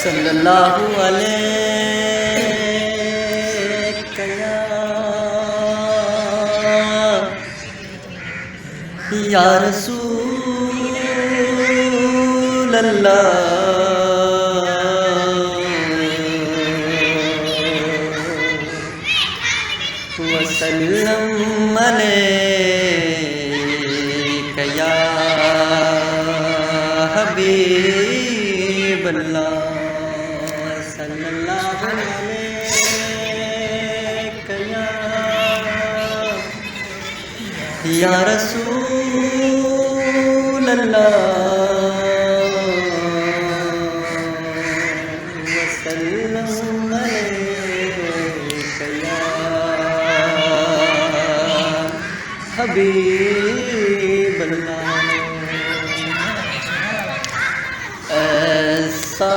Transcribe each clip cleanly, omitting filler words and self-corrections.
صلی اللہ علیہ یا رسول اللہ وسلم علیک یا حبیب اللہ صلی اللہ علیک یا رسول اللہ وسلم علیک یا حبیب اللہ ایسا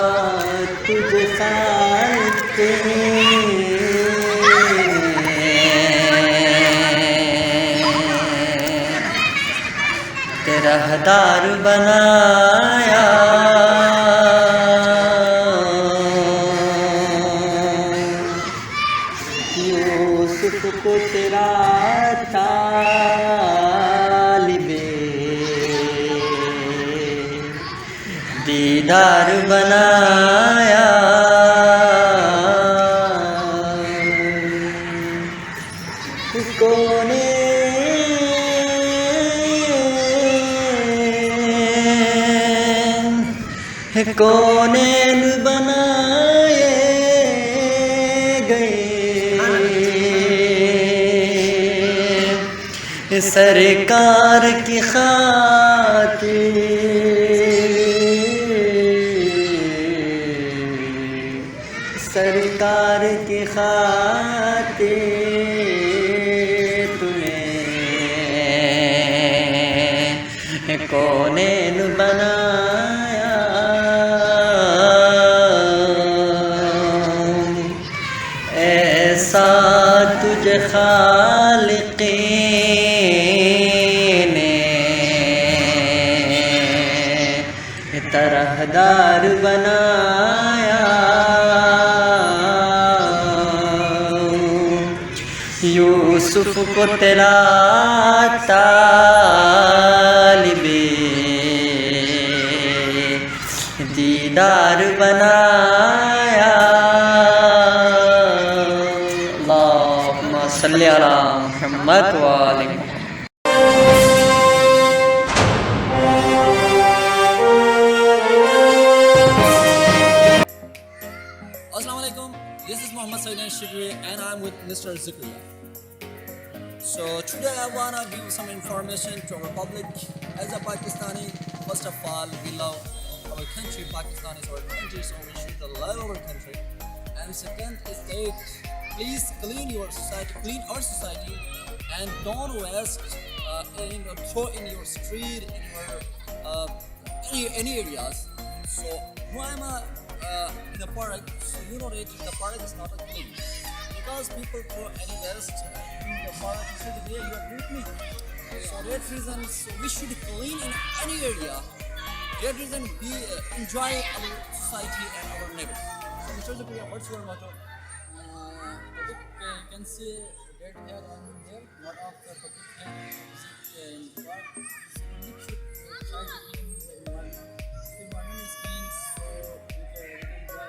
تجھ خالق رہدار بنایا یوسف کو تیرا طالب دیدار بنایا کونین بنائے گئے سرکار کی خاطر سرکار کی خاطر تمہیں کونین بنایا ایسا تجھ خالقی نے طرحدار بنایا یوسف کو تیرا طالب دیدار بنایا اللہم صلی علی محمد و آل محمد. Assalamu alaikum, this is Muhammad Sayyid Shibri and I'm with Mr. Zikriya. So today I want to give some information to our public. As a Pakistani, first of all, we love our country. Pakistan is our country, so we should love our country. And second is that please clean your society, clean our society, and don't waste throw in your street, in your any areas. So why am I in the park? So you know that the park is not clean because people throw any waste in the park. So they you agree with me? So that reason, so we should clean in any area. That reason we enjoy our society and our neighborhood. So Mr. Zikriya, what's your motto? You can see red hair on here. Lot of the public can visit in the park. So we should try to clean the environment. The environment is clean, so we can enjoy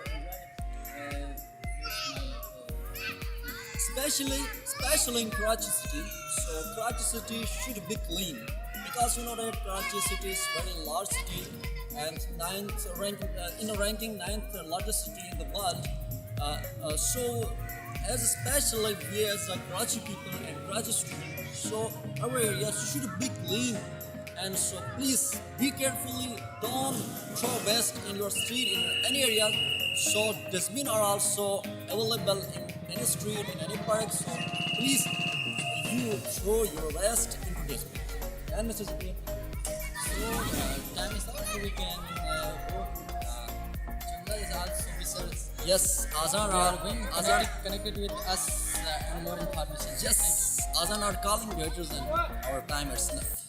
Especially in Karachi City. So Karachi City should be clean because you know that Karachi City is very large city and ninth ranking 9th largest city in the world. So as especially we as Karachi people and Karachi students, so our areas should be clean. And so please be carefully, don't throw waste in your street, in any area. So dustbin are also available in any street, in any park. So please, you throw your waste into dustbin. And Mr. Zikriya. So time is up, so we can go to Chanda is also research. Yes, Azan are connected with us and more information. Yes, Azan are calling greater than our time is enough.